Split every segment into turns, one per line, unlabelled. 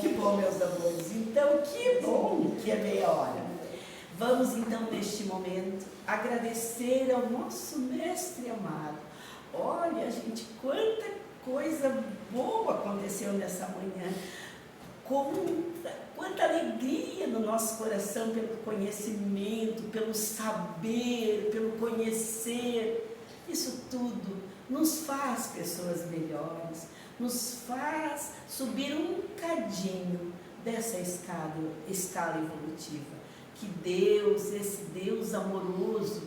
que bom, meus amores. Então, que bom que é meia hora. Vamos então, neste momento, agradecer ao nosso mestre amado. Olha, gente, quanta coisa boa aconteceu nessa manhã. Quanta alegria no nosso coração pelo conhecimento, pelo saber, pelo conhecer. Isso tudo nos faz pessoas melhores, nos faz subir um cadinho dessa escala evolutiva. Que Deus, esse Deus amoroso,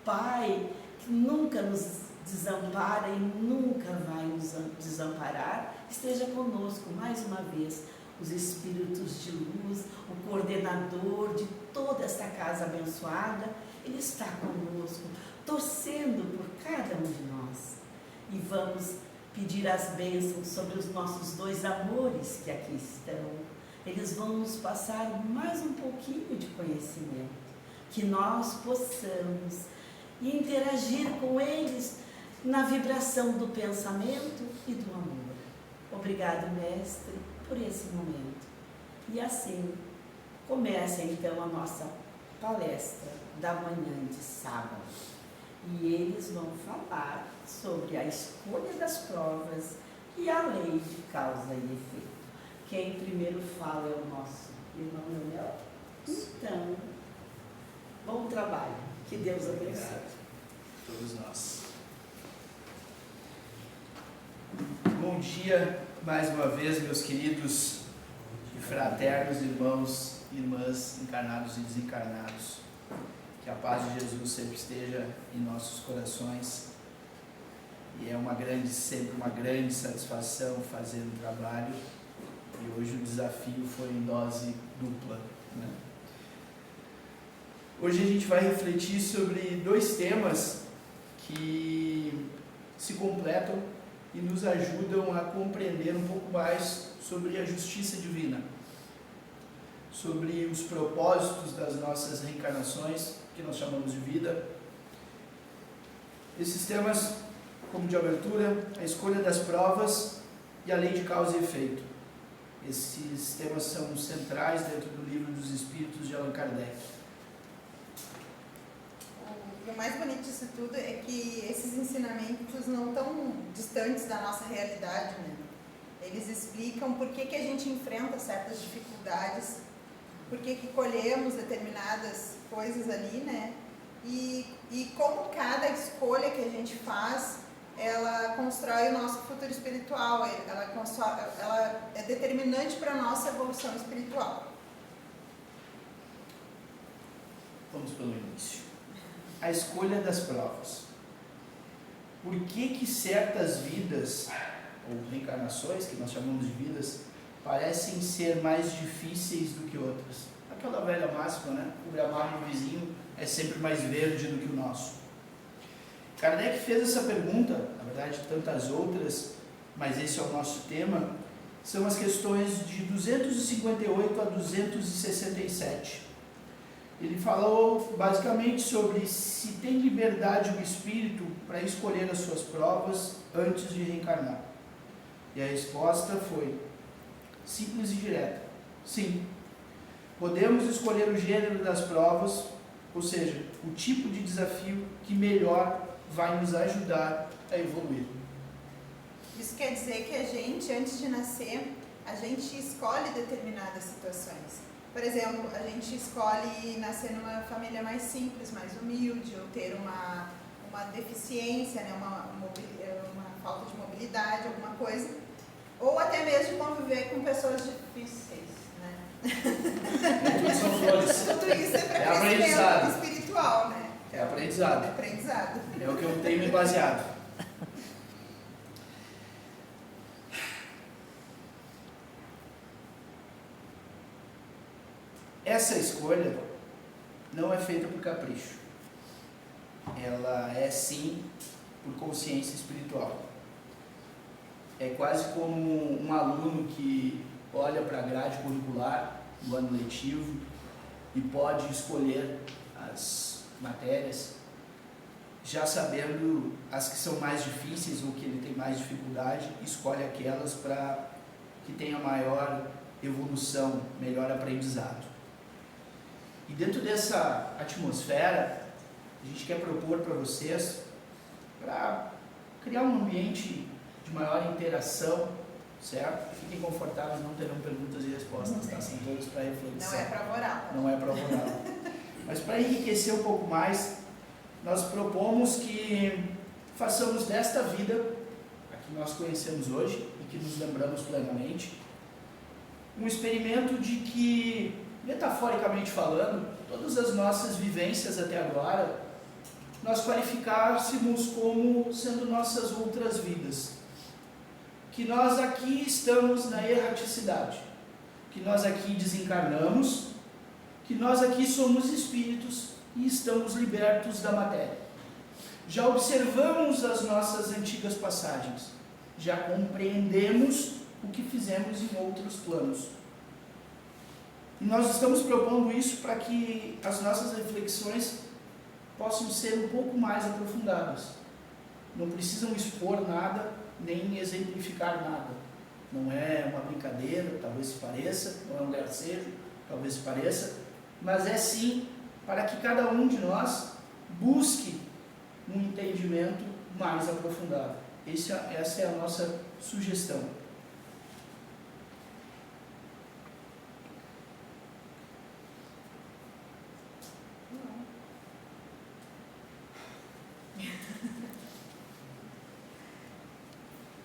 Pai, que nunca nos desampara e nunca vai nos desamparar, esteja conosco mais uma vez. Os espíritos de luz, o coordenador de toda esta casa abençoada, ele está conosco, torcendo por cada um de nós. E vamos pedir as bênçãos sobre os nossos dois amores que aqui estão. Eles vão nos passar mais um pouquinho de conhecimento, que nós possamos interagir com eles na vibração do pensamento e do amor. Obrigado, mestre, por esse momento. E assim, começa então a nossa palestra da manhã de sábado. E eles vão falar sobre a escolha das provas e a lei de causa e efeito. Quem primeiro fala é o nosso irmão Leonel. Então, bom trabalho. Que Deus abençoe.
Obrigado. Todos nós. Bom dia mais uma vez, meus queridos e fraternos irmãos e irmãs encarnados e desencarnados. Que a paz de Jesus sempre esteja em nossos corações. E é sempre uma grande satisfação fazer o trabalho. E hoje o desafio foi em dose dupla, né? Hoje a gente vai refletir sobre dois temas que se completam e nos ajudam a compreender um pouco mais sobre a justiça divina, sobre os propósitos das nossas reencarnações, que nós chamamos de vida. Esses temas, como de abertura, a escolha das provas e a lei de causa e efeito. Esses temas são centrais dentro do Livro dos Espíritos de Allan Kardec.
O mais bonito disso tudo é que esses ensinamentos não estão distantes da nossa realidade, né? Eles explicam por que a gente enfrenta certas dificuldades, por que colhemos determinadas coisas ali, né? E como cada escolha que a gente faz, ela constrói o nosso futuro espiritual, ela é determinante para a nossa evolução espiritual.
Vamos pelo início. A escolha das provas. Por que certas vidas, ou reencarnações, que nós chamamos de vidas, parecem ser mais difíceis do que outras? Aquela velha máxima, né? O gramado do vizinho é sempre mais verde do que o nosso. Kardec fez essa pergunta, na verdade tantas outras, mas esse é o nosso tema, são as questões de 258 a 267. Ele falou basicamente sobre se tem liberdade o espírito para escolher as suas provas antes de reencarnar. E a resposta foi simples e direta: sim. Podemos escolher o gênero das provas, ou seja, o tipo de desafio que melhor vai nos ajudar a evoluir.
Isso quer dizer que a gente, antes de nascer, a gente escolhe determinadas situações. Por exemplo, a gente escolhe nascer numa família mais simples, mais humilde, ou ter uma deficiência, né, uma falta de mobilidade, alguma coisa, ou até mesmo conviver com pessoas difíceis, né?
Tudo são flores.
Tudo isso é para crescimento espiritual, né?
É aprendizado.
É aprendizado.
É o que eu tenho me baseado. Essa escolha não é feita por capricho. Ela é sim por consciência espiritual. É quase como um aluno que olha para a grade curricular do ano letivo e pode escolher as matérias, já sabendo as que são mais difíceis ou que ele tem mais dificuldade, escolhe aquelas para que tenha maior evolução, melhor aprendizado. E dentro dessa atmosfera, a gente quer propor para vocês, para criar um ambiente de maior interação, certo? Fiquem confortáveis, não terão perguntas e respostas, tá? São todos para reflexão.
Não é para orar.
Não é para orar. Mas para enriquecer um pouco mais, nós propomos que façamos desta vida, a que nós conhecemos hoje e que nos lembramos plenamente, um experimento de que, metaforicamente falando, todas as nossas vivências até agora, nós qualificássemos como sendo nossas outras vidas. Que nós aqui estamos na erraticidade, que nós aqui desencarnamos, que nós aqui somos espíritos e estamos libertos da matéria. Já observamos as nossas antigas passagens, já compreendemos o que fizemos em outros planos. E nós estamos propondo isso para que as nossas reflexões possam ser um pouco mais aprofundadas. Não precisam expor nada, nem exemplificar nada. Não é uma brincadeira, talvez se pareça, não é um gracejo, talvez se pareça, mas é sim para que cada um de nós busque um entendimento mais aprofundado. Essa é a nossa sugestão.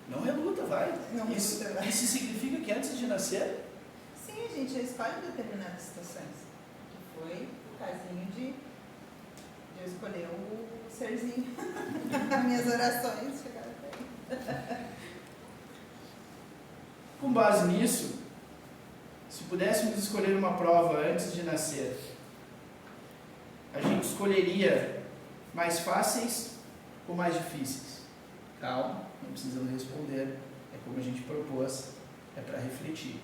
Não reluta, vai.
Não
isso,
reluta, vai.
Isso significa que antes de nascer,
Sim, a gente escolhe determinadas situações. Que foi o casinho de eu escolher o serzinho. As minhas orações chegaram até aí.
com base nisso, se pudéssemos escolher uma prova antes de nascer, a gente escolheria mais fáceis ou mais difíceis? Calma, não precisamos responder, é como a gente propôs, é para refletir.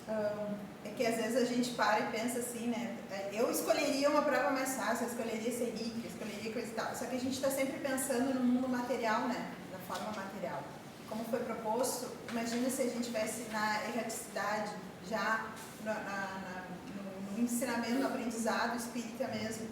É que às vezes a gente para e pensa assim, né? Eu escolheria uma prova mais fácil, eu escolheria ser rica, eu escolheria coisa e tal. Só que a gente está sempre pensando no mundo material, né? Da forma material. Como foi proposto, imagina se a gente estivesse na erraticidade, já no ensinamento, no aprendizado espírita mesmo,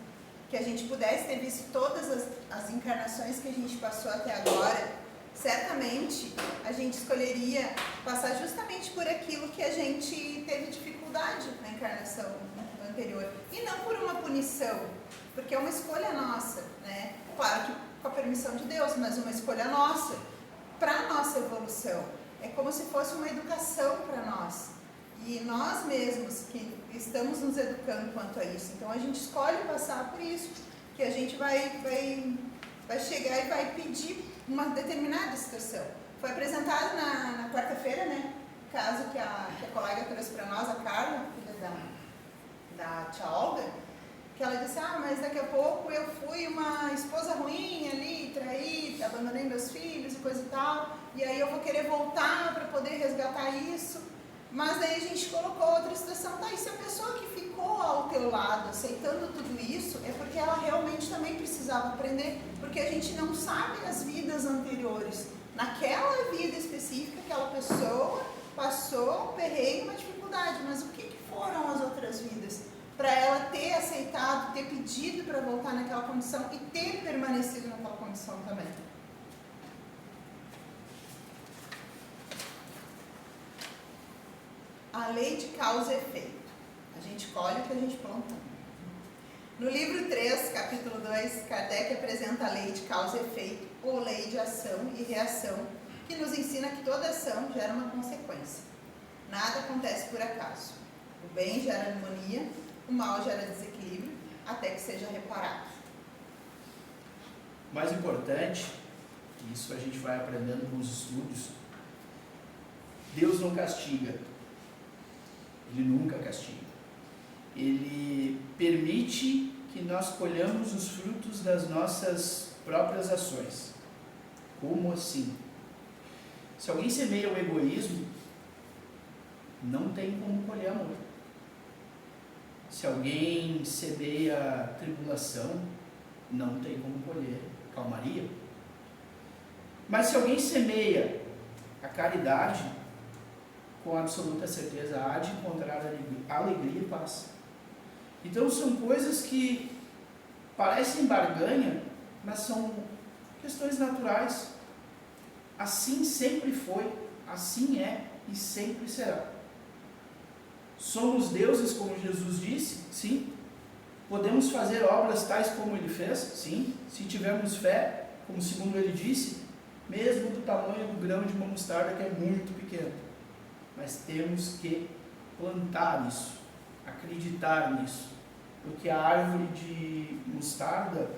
que a gente pudesse ter visto todas as encarnações que a gente passou até agora, certamente a gente escolheria passar justamente por aquilo que a gente teve dificuldade na encarnação anterior. E não por uma punição, porque é uma escolha nossa, né? Claro que com a permissão de Deus, mas uma escolha nossa, para a nossa evolução. É como se fosse uma educação para nós. E nós mesmos que estamos nos educando quanto a isso. Então a gente escolhe passar por isso, que a gente vai chegar e vai pedir uma determinada situação. Foi apresentado na quarta-feira, né? O caso que a colega trouxe para nós, a Carla, filha da tia Olga, que ela disse, mas daqui a pouco eu fui uma esposa ruim ali, traí, abandonei meus filhos e coisa e tal, e aí eu vou querer voltar para poder resgatar isso. Mas daí a gente colocou outra situação, e se a pessoa que ficou ao teu lado aceitando tudo isso, é porque ela realmente também precisava aprender, porque a gente não sabe as vidas anteriores. Naquela vida específica, aquela pessoa passou um perrengue, uma dificuldade, mas o que foram as outras vidas? Para ela ter aceitado, ter pedido para voltar naquela condição e ter permanecido naquela condição também. A lei de causa e efeito. A gente colhe o que a gente planta. No livro 3, capítulo 2, Kardec apresenta a lei de causa e efeito, ou lei de ação e reação, que nos ensina que toda ação gera uma consequência. Nada acontece por acaso. O bem gera harmonia, o mal gera desequilíbrio, até que seja reparado.
O mais importante, e isso a gente vai aprendendo com os estudos, Deus não castiga. Ele nunca castiga. Ele permite que nós colhamos os frutos das nossas próprias ações. Como assim? Se alguém semeia o egoísmo, não tem como colher amor. Se alguém semeia tribulação, não tem como colher calmaria. Mas se alguém semeia A caridade, com absoluta certeza, há de encontrar alegria e paz. Então são coisas que parecem barganha, mas são questões naturais. Assim sempre foi, assim é e sempre será. Somos deuses, como Jesus disse? Sim. Podemos fazer obras tais como Ele fez? Sim. Se tivermos fé, como segundo Ele disse, mesmo do tamanho do grão de uma mostarda, que é muito pequeno. Mas temos que plantar isso, acreditar nisso. Porque a árvore de mostarda,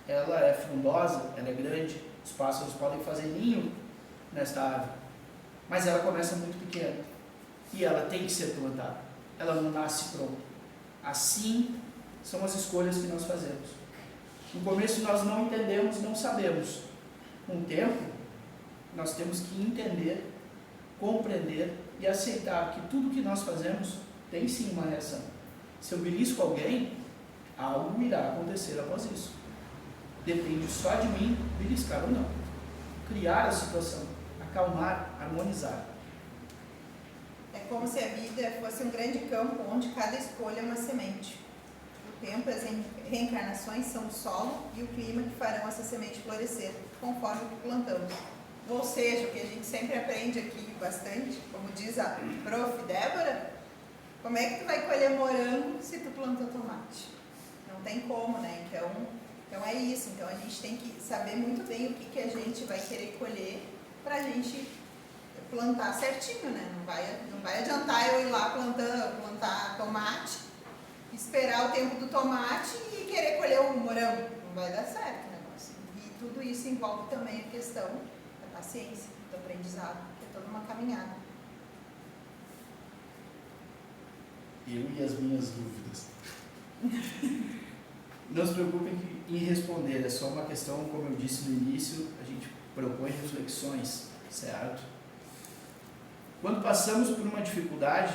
ela é frondosa, ela é grande, os pássaros podem fazer ninho nesta árvore. Mas ela começa muito pequena. E ela tem que ser plantada. Ela não nasce pronta. Assim são as escolhas que nós fazemos. No começo nós não entendemos, não sabemos. Com o tempo, nós temos que entender, compreender e aceitar que tudo que nós fazemos tem sim uma reação. Se eu belisco alguém, algo irá acontecer após isso. Depende só de mim beliscar ou não. Criar a situação, acalmar, harmonizar.
É como se a vida fosse um grande campo onde cada escolha é uma semente. O tempo e as reencarnações são o solo e o clima que farão essa semente florescer, conforme o que plantamos. Ou seja, o que a gente sempre aprende aqui bastante, como diz a prof. Débora, como é que tu vai colher morango se tu plantou tomate? Não tem como, né? Então é isso. Então a gente tem que saber muito bem o que a gente vai querer colher para a gente plantar certinho, né? Não vai adiantar eu ir lá plantar tomate, esperar o tempo do tomate e querer colher um morango. Não vai dar certo o negócio. E tudo isso envolve também a questão da paciência, do aprendizado, que é toda uma caminhada.
Eu e as minhas dúvidas. Não se preocupem em responder, é só uma questão, como eu disse no início, a gente propõe reflexões, certo? Quando passamos por uma dificuldade,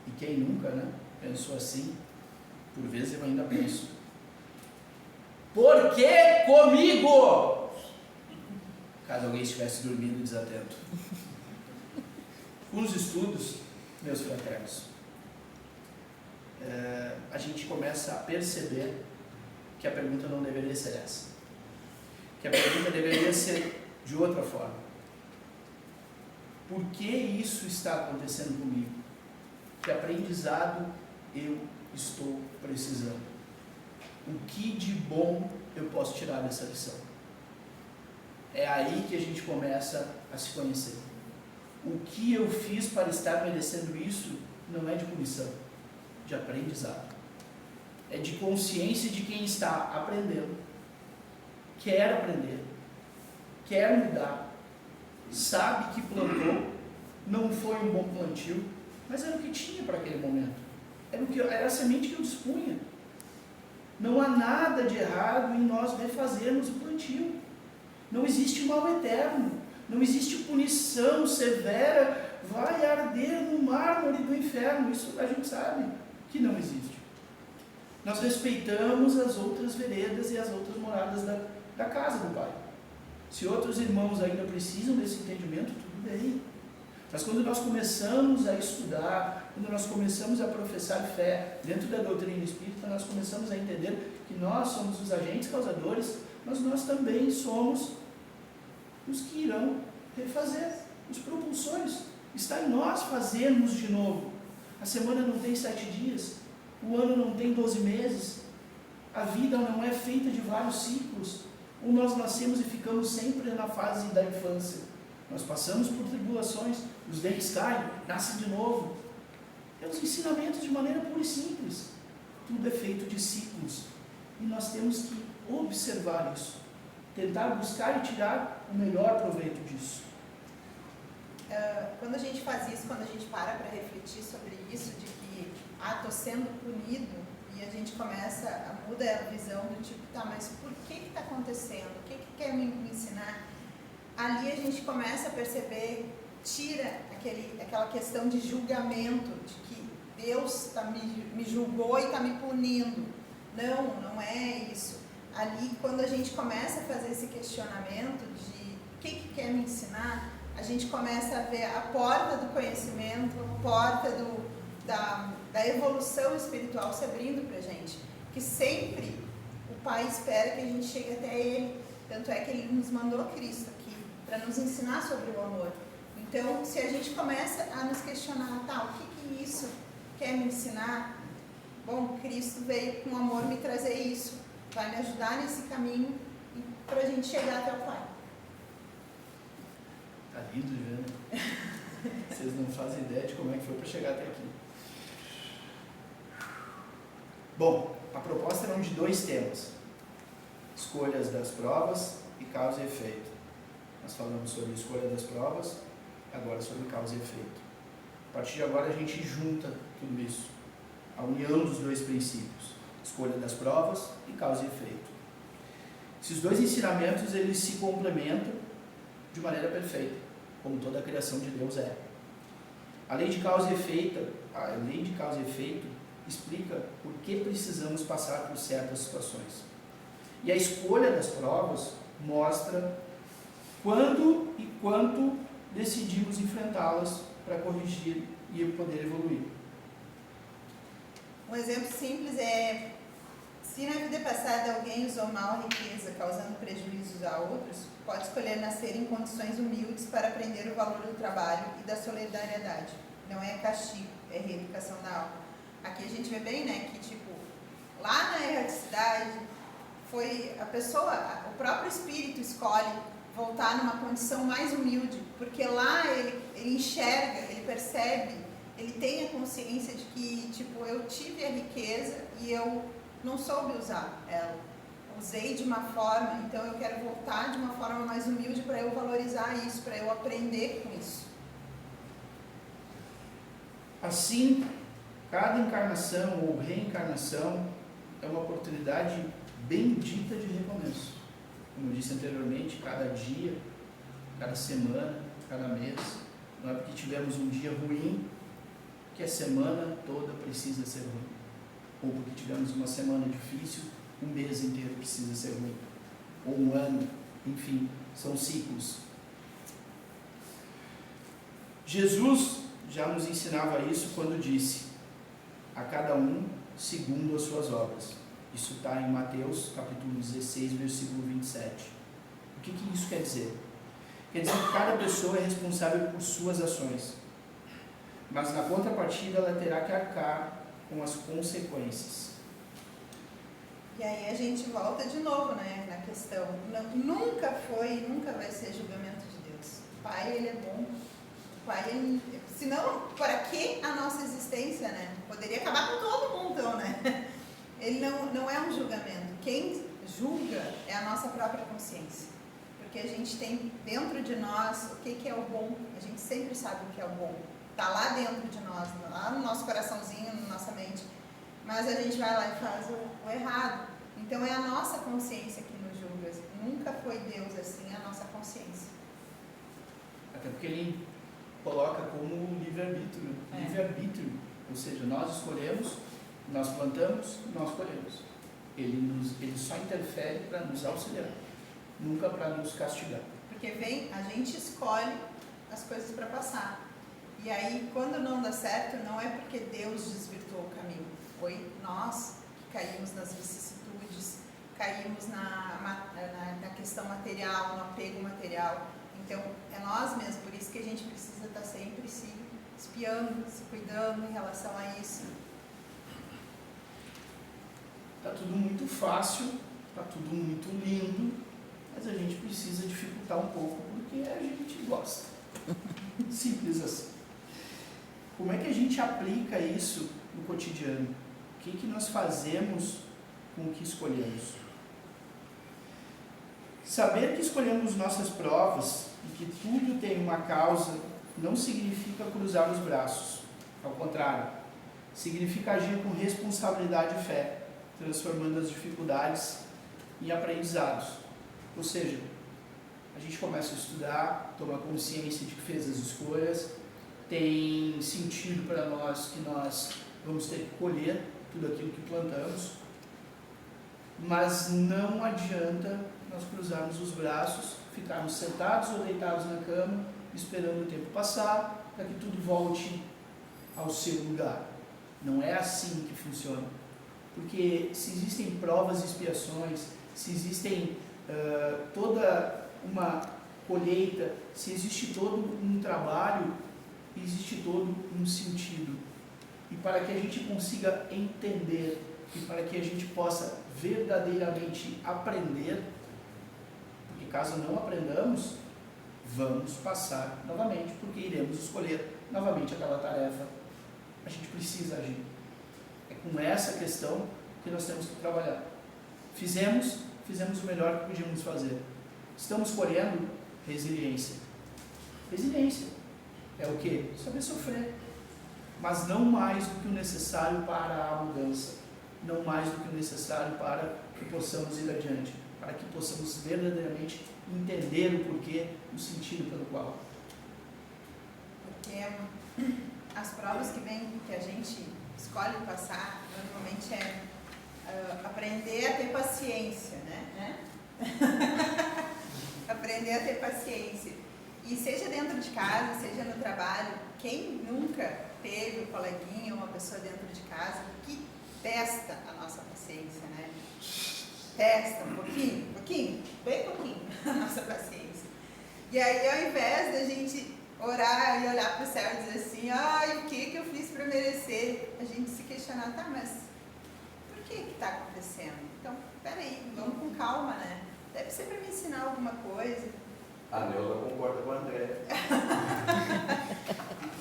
e quem nunca, né, pensou assim, por vezes eu ainda penso, por que comigo? Caso alguém estivesse dormindo desatento. Com os estudos, meus fraternos, a gente começa a perceber que a pergunta não deveria ser essa. Que a pergunta deveria ser de outra forma. Por que isso está acontecendo comigo? Que aprendizado eu estou precisando? O que de bom eu posso tirar dessa lição? É aí que a gente começa a se conhecer. O que eu fiz para estar merecendo isso não é de punição, de aprendizado. É de consciência de quem está aprendendo, quer aprender, quer mudar, sabe que plantou, não foi um bom plantio, mas era o que tinha para aquele momento. Era a semente que eu dispunha. Não há nada de errado em nós refazermos o plantio. Não existe mal eterno. Não existe punição severa, vai arder no mármore do inferno. Isso a gente sabe que não existe. Nós respeitamos as outras veredas e as outras moradas da casa do Pai. Se outros irmãos ainda precisam desse entendimento, tudo bem. Mas quando nós começamos a estudar, quando nós começamos a professar fé dentro da doutrina espírita, nós começamos a entender que nós somos os agentes causadores, mas nós também somos os que irão refazer, os propulsores. Está em nós fazermos de novo. A semana não tem 7 dias, o ano não tem 12 meses, a vida não é feita de vários ciclos, ou nós nascemos e ficamos sempre na fase da infância. Nós passamos por tribulações, os dentes caem, nascem de novo. É os ensinamentos de maneira pura e simples. Tudo é feito de ciclos. E nós temos que observar isso. Tentar buscar e tirar o melhor proveito disso.
Quando a gente faz isso, quando a gente para refletir sobre isso, de que, estou sendo punido, e a gente começa a mudar a visão do tipo, tá, mas por que está acontecendo? O que quer me ensinar? Ali a gente começa a perceber, tira aquela questão de julgamento, de que Deus me julgou e está me punindo. Não é isso. Ali, quando a gente começa a fazer esse questionamento de o que quer me ensinar, a gente começa a ver a porta do conhecimento, a porta da evolução espiritual se abrindo para a gente. Que sempre o Pai espera que a gente chegue até Ele. Tanto é que Ele nos mandou Cristo aqui, para nos ensinar sobre o amor. Então, se a gente começa a nos questionar, tá, o que isso quer me ensinar? Bom, Cristo veio com amor me trazer isso. Vai me ajudar nesse caminho para a gente chegar até o Pai.
Tá lindo, já. Vocês não fazem ideia de como é que foi para chegar até aqui. Bom, a proposta eram de 2 temas: escolhas das provas e causa e efeito. Nós falamos sobre escolha das provas, agora sobre causa e efeito. A partir de agora a gente junta tudo isso, a união dos 2 princípios, escolha das provas e causa e efeito. Esses 2 ensinamentos, eles se complementam de maneira perfeita, como toda a criação de Deus é. A lei de causa e efeito explica por que precisamos passar por certas situações. E a escolha das provas mostra quando e quanto decidimos enfrentá-las para corrigir e poder evoluir.
Um exemplo simples é: se na vida passada alguém usou mal a riqueza, causando prejuízos a outros, pode escolher nascer em condições humildes para aprender o valor do trabalho e da solidariedade. Não é castigo, é reeducação da alma. Aqui a gente vê bem, né, que tipo, lá na erraticidade, foi a pessoa, o próprio espírito escolhe voltar numa condição mais humilde, porque lá ele enxerga, ele percebe, ele tem a consciência de que, tipo, eu tive a riqueza e eu não soube usar ela. Usei de uma forma, então eu quero voltar de uma forma mais humilde para eu valorizar isso, para eu aprender com isso.
Assim, cada encarnação ou reencarnação é uma oportunidade bendita de recomeço. Como eu disse anteriormente, cada dia, cada semana, cada mês. Não é porque tivemos um dia ruim que a semana toda precisa ser ruim. Ou porque tivemos uma semana difícil, um mês inteiro precisa ser ruim. Ou um ano, enfim, são ciclos. Jesus já nos ensinava isso quando disse: a cada um segundo as suas obras. Isso está em Mateus capítulo 16, versículo 27. O que isso quer dizer? Quer dizer que cada pessoa é responsável por suas ações, mas na contrapartida ela terá que arcar com as consequências.
E aí a gente volta de novo, né, na questão. Nunca foi e nunca vai ser julgamento de Deus. O Pai, Ele é bom. O Pai, Ele... Senão, para que a nossa existência, né? Poderia acabar com todo mundo, então, né? Ele não é um julgamento. Quem julga é a nossa própria consciência. Porque a gente tem dentro de nós o que é o bom. A gente sempre sabe o que é o bom. Está lá dentro de nós, lá no nosso coraçãozinho, na nossa mente. Mas a gente vai lá e faz o errado. Então é a nossa consciência que nos julga. Nunca foi Deus assim, é a nossa consciência.
Até porque Ele coloca como livre-arbítrio. Livre-arbítrio. Ou seja, nós escolhemos, nós plantamos, nós colhemos. Ele só interfere para nos auxiliar, nunca para nos castigar.
Porque a gente escolhe as coisas para passar. E aí, quando não dá certo, não é porque Deus desvirtuou o caminho. Foi nós que caímos nas vicissitudes, caímos na questão material, no apego material. Então, é nós mesmos, por isso que a gente precisa estar sempre se espiando, se cuidando em relação a isso.
Está tudo muito fácil, está tudo muito lindo, mas a gente precisa dificultar um pouco, porque a gente gosta. Simples assim. Como é que a gente aplica isso no cotidiano? O que nós fazemos com o que escolhemos? Saber que escolhemos nossas provas e que tudo tem uma causa não significa cruzar os braços. Ao contrário, significa agir com responsabilidade e fé, transformando as dificuldades em aprendizados. Ou seja, a gente começa a estudar, toma consciência de que fez as escolhas, tem sentido para nós que nós vamos ter que colher tudo aquilo que plantamos, mas não adianta nós cruzarmos os braços, ficarmos sentados ou deitados na cama esperando o tempo passar, para que tudo volte ao seu lugar. Não é assim que funciona. Porque se existem provas e expiações, se existem toda uma colheita, se existe todo um trabalho, existe todo um sentido. E para que a gente consiga entender e para que a gente possa verdadeiramente aprender, porque caso não aprendamos, vamos passar novamente, porque iremos escolher novamente aquela tarefa. A gente precisa agir. É com essa questão que nós temos que trabalhar. Fizemos o melhor que podíamos fazer. Estamos colhendo resiliência. Resiliência é o quê? Saber sofrer. Mas não mais do que o necessário para a mudança. Não mais do que o necessário para que possamos ir adiante. Para que possamos verdadeiramente entender o porquê, o sentido pelo qual.
Porque as provas que a gente escolhe passar, normalmente é aprender a ter paciência, né? Aprender a ter paciência. E seja dentro de casa, seja no trabalho, quem nunca teve um coleguinha, uma pessoa dentro de casa que testa a nossa paciência, né? Testa um pouquinho, bem pouquinho a nossa paciência. E aí, ao invés da gente orar e olhar para o céu e dizer assim, ai, o que eu fiz para merecer? A gente se questionar, tá, mas por que está acontecendo? Então, peraí, vamos com calma, né? Deve ser para me ensinar alguma coisa.
A Neuza concorda com a André.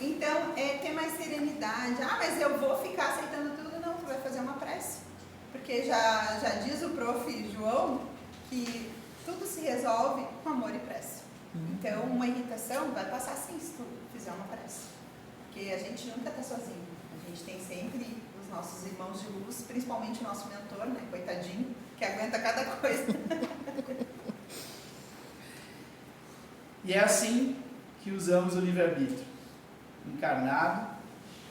Então, ter mais serenidade. Ah, mas eu vou ficar aceitando tudo? Não, tu vai fazer uma prece. Porque já diz o prof. João que tudo se resolve com amor e prece. Então, uma irritação vai passar sim se tu fizer uma prece. Porque a gente nunca está sozinho. A gente tem sempre os nossos irmãos de luz, principalmente o nosso mentor, né? Coitadinho, que aguenta cada coisa.
E é assim que usamos o livre-arbítrio. Encarnado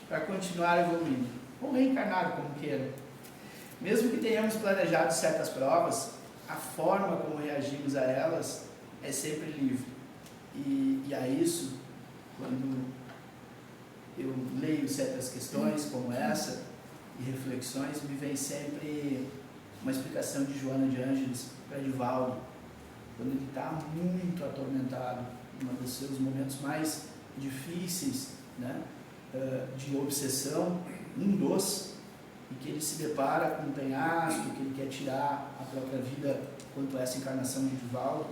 para continuar evoluindo. Ou reencarnado, como queira. Mesmo que tenhamos planejado certas provas, a forma como reagimos a elas é sempre livre. E a isso, quando eu leio certas questões como essa e reflexões, me vem sempre uma explicação de Joana de Ângeles para Divaldo, quando ele está muito atormentado, um dos seus momentos mais difíceis, né, de obsessão, e que ele se depara com um penhasco, que ele quer tirar a própria vida quanto a essa encarnação de Divaldo.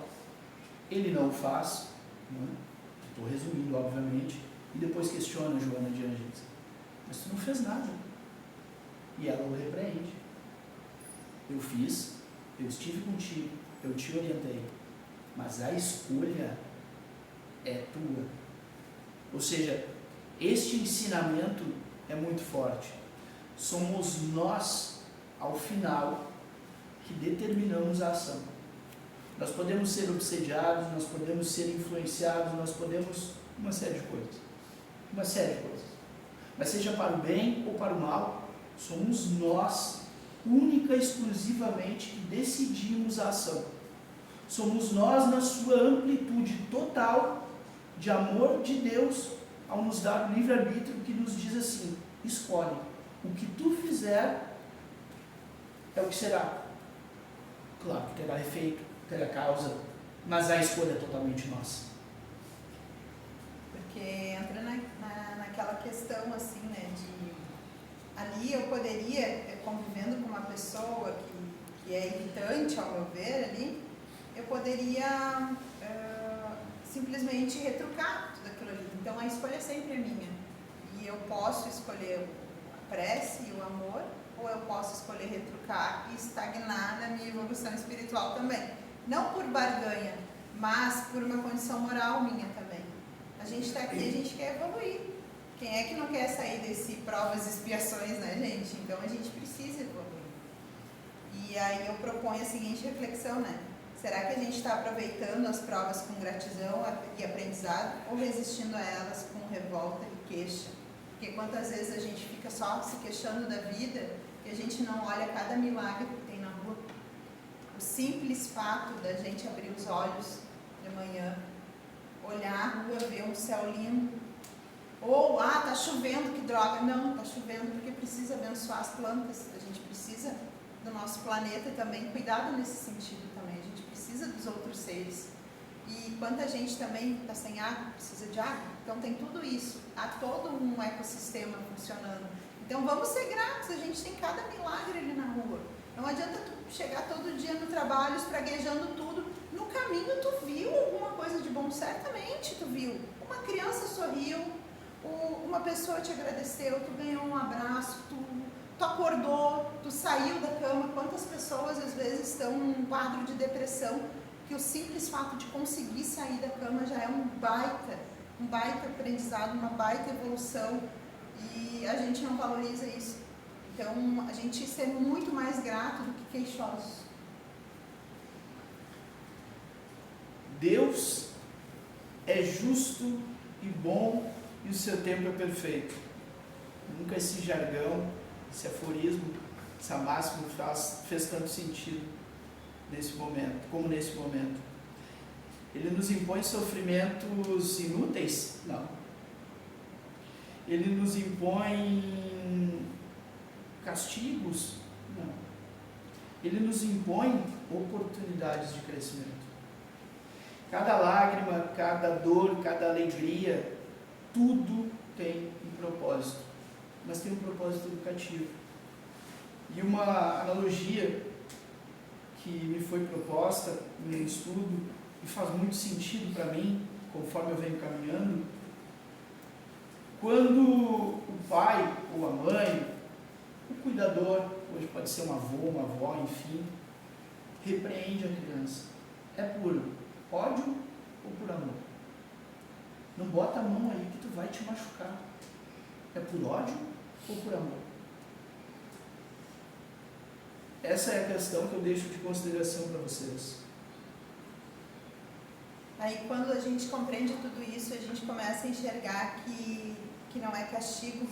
Ele não o faz, né? Estou resumindo, obviamente, e depois questiona Joana de Ângeles. Mas tu não fez nada. E ela o repreende. Eu fiz, eu estive contigo, eu te orientei, mas a escolha é tua. Ou seja, este ensinamento é muito forte. Somos nós, ao final, que determinamos a ação. Nós podemos ser obsediados, nós podemos ser influenciados, nós podemos uma série de coisas. Uma série de coisas. Mas seja para o bem ou para o mal, somos nós, única e exclusivamente, que decidimos a ação. Somos nós na sua amplitude total de amor de Deus, ao nos dar o livre-arbítrio que nos diz assim, escolhe, o que tu fizer é o que será. Claro que terá efeito, terá causa, mas a escolha é totalmente nossa.
Porque entra naquela questão assim, né, de ali eu poderia, convivendo com uma pessoa que é irritante ao meu ver ali, eu poderia simplesmente retrucar tudo aquilo ali. Então a escolha sempre é minha. E eu posso escolher a prece e o amor, ou eu posso escolher retrucar e estagnar na minha evolução espiritual também. Não por barganha, mas por uma condição moral minha também. A gente está aqui, a gente quer evoluir. Quem é que não quer sair desse provas e expiações, né, gente? Então a gente precisa evoluir. E aí eu proponho a seguinte reflexão, né? Será que a gente está aproveitando as provas com gratidão e aprendizado ou resistindo a elas com revolta e queixa? Porque quantas vezes a gente fica só se queixando da vida e a gente não olha cada milagre que tem na rua? O simples fato da gente abrir os olhos de manhã, olhar a rua, ver um céu lindo. Ou, tá chovendo, que droga. Não, tá chovendo porque precisa abençoar as plantas. A gente precisa do nosso planeta e também cuidado nesse sentido também. A gente precisa dos outros seres. E quanta gente também está sem água, precisa de água. Então tem tudo isso. Há todo um ecossistema funcionando. Então vamos ser gratos, a gente tem cada milagre ali na rua. Não adianta tu chegar todo dia no trabalho espraguejando tudo. No caminho tu viu alguma coisa de bom? Certamente tu viu. Uma criança sorriu, uma pessoa te agradeceu, tu ganhou um abraço, tu acordou, tu saiu da cama. Quantas pessoas às vezes estão num quadro de depressão que o simples fato de conseguir sair da cama já é um baita aprendizado, uma baita evolução, e a gente não valoriza isso. Então, a gente ser muito mais grato do que queixosos.
Deus é justo e bom e o seu tempo é perfeito. Nunca esse jargão, esse aforismo, essa máxima fez tanto sentido nesse momento, como nesse momento. Ele nos impõe sofrimentos inúteis? Não. Ele nos impõe castigos? Não. Ele nos impõe oportunidades de crescimento. Cada lágrima, cada dor, cada alegria, tudo tem um propósito, mas tem um propósito educativo. E uma analogia que me foi proposta no estudo e faz muito sentido para mim, conforme eu venho caminhando, quando o pai ou a mãe, o cuidador, hoje pode ser um avô, uma avó, enfim, repreende a criança, é por ódio ou por amor? Não bota a mão aí que tu vai te machucar. É por ódio ou por amor? Essa é a questão que eu deixo de consideração para vocês.
Aí quando a gente compreende tudo isso, a gente começa a enxergar que não é castigo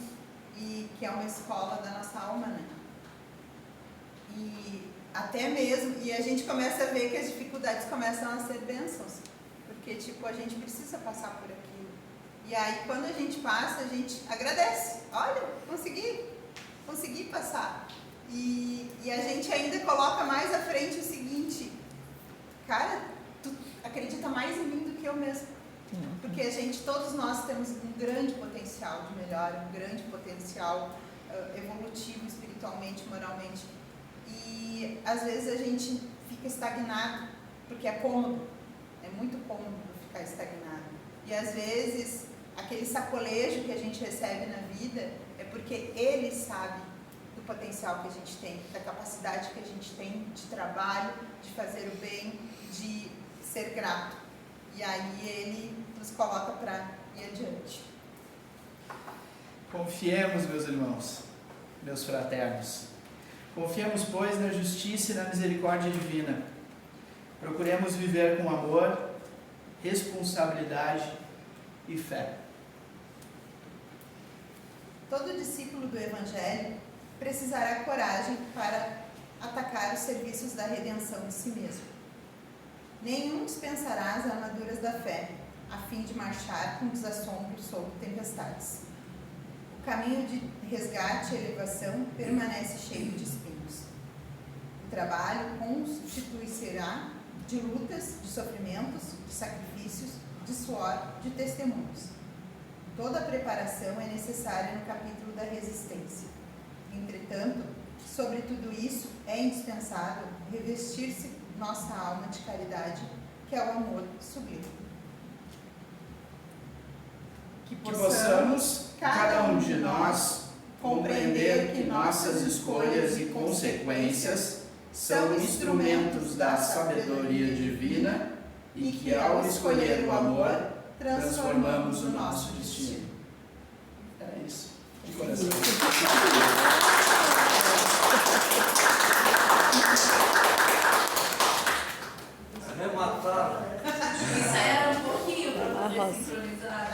e que é uma escola da nossa alma, né? E até mesmo, e a gente começa a ver que as dificuldades começam a ser bênçãos, porque a gente precisa passar por aquilo. E aí quando a gente passa, a gente agradece. Olha, consegui passar. E a gente ainda coloca mais à frente o seguinte: cara, tu acredita mais em mim do que eu mesmo. Porque todos nós temos um grande potencial de melhora, um grande potencial evolutivo, espiritualmente, moralmente. E às vezes a gente fica estagnado, porque é cômodo, é muito cômodo ficar estagnado. E às vezes aquele sacolejo que a gente recebe na vida é porque ele sabe do potencial que a gente tem, da capacidade que a gente tem de trabalho, de fazer o bem, de ser grato. E aí ele nos coloca para ir adiante.
Confiemos, meus irmãos, meus fraternos. Confiemos, pois, na justiça e na misericórdia divina. Procuremos viver com amor, responsabilidade e fé.
Todo discípulo do Evangelho precisará coragem para atacar os serviços da redenção de si mesmo. Nenhum dispensará as armaduras da fé, a fim de marchar com desassombro sobre tempestades. O caminho de resgate e elevação permanece cheio de espinhos. O trabalho constituirá de lutas, de sofrimentos, de sacrifícios, de suor, de testemunhos. Toda a preparação é necessária no capítulo da resistência. Entretanto, sobre tudo isso, é indispensável revestir-se nossa alma de caridade, que é o amor sublime.
Que possamos, cada um de nós, compreender que nossas escolhas e consequências são instrumentos da sabedoria divina e que, ao escolher o amor, transformamos o nosso destino. É isso. De coração.
Isso era um pouquinho para poder sincronizar.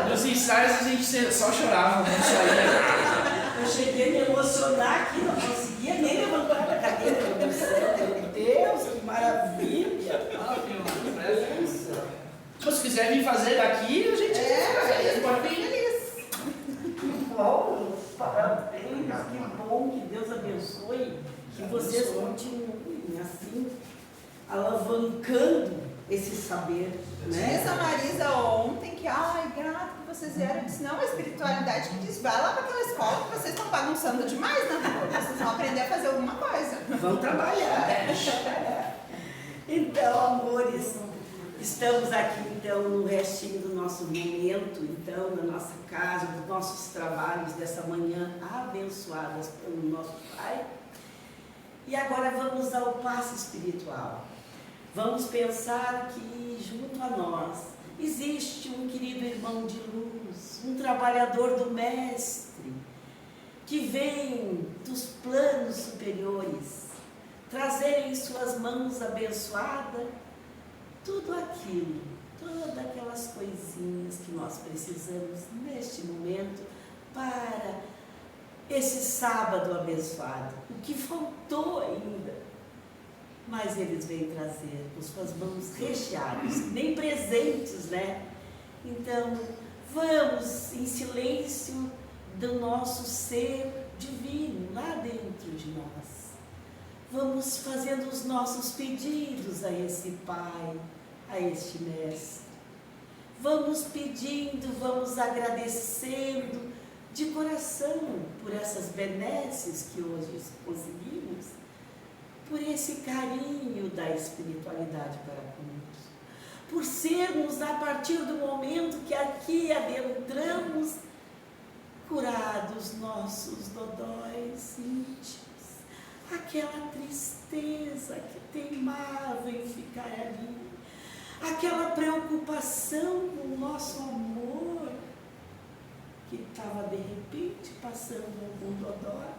Nos ensaios a gente só chorava, não saía.
Eu cheguei a me emocionar aqui, não conseguia nem levantar da cadeira. Meu Deus, que maravilha!
Se quiser vir fazer daqui, a gente fica feliz, pode vir.
feliz.
Que bom, parabéns, que bom, que Deus abençoe, que vocês continuem assim, alavancando esse saber, né?
Diz a Marisa ontem que, grato que vocês vieram. Eu disse, não, a espiritualidade que diz, vai lá para aquela escola que vocês estão bagunçando demais na rua, vocês vão aprender a fazer alguma coisa.
Vão trabalhar. Então, amores, estamos aqui então no restinho do nosso momento, então, na nossa casa, dos nossos trabalhos dessa manhã abençoadas pelo nosso Pai. E agora vamos ao passo espiritual. Vamos pensar que junto a nós existe um querido irmão de luz, um trabalhador do Mestre, que vem dos planos superiores, trazer em suas mãos abençoadas tudo aquilo, todas aquelas coisinhas que nós precisamos neste momento para esse sábado abençoado. O que faltou ainda, mas eles vêm trazer com suas mãos recheadas, nem presentes, né? Então, vamos em silêncio do nosso ser divino lá dentro de nós. Vamos fazendo os nossos pedidos a esse Pai, a este Mestre. Vamos pedindo, vamos agradecendo de coração por essas benesses que hoje conseguimos, por esse carinho da espiritualidade para conosco, por sermos, a partir do momento que aqui adentramos, curados nossos dodóis íntimos, aquela tristeza que teimava em ficar ali, aquela preocupação com o nosso amor, que estava de repente passando algum dodói,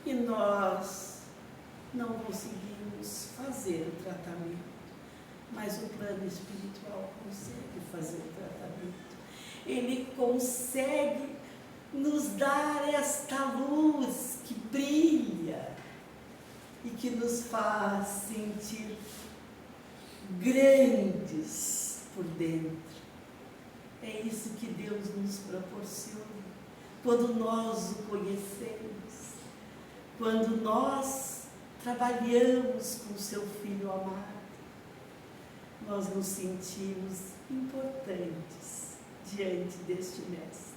e nós não conseguimos fazer o tratamento, mas o plano espiritual consegue fazer o tratamento. Ele consegue nos dar esta luz que brilha e que nos faz sentir grandes por dentro. É isso que Deus nos proporciona quando nós o conhecemos, quando nós trabalhamos com o seu Filho amado. Nós nos sentimos importantes diante deste Mestre.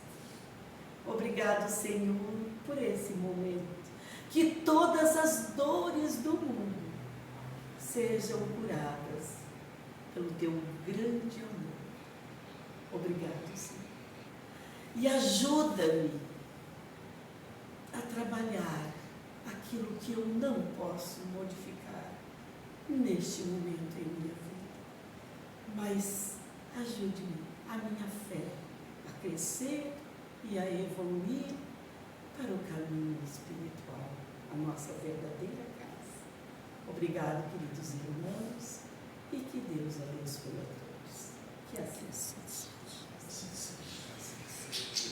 Obrigado, Senhor, por esse momento. Que todas as dores do mundo sejam curadas pelo teu grande amor. Obrigado, Senhor. E ajuda-me a trabalhar aquilo que eu não posso modificar neste momento em minha vida. Mas ajude-me, a minha fé, a crescer e a evoluir para o caminho espiritual, a nossa verdadeira casa. Obrigado, queridos irmãos, e que Deus abençoe a todos. Que assim seja.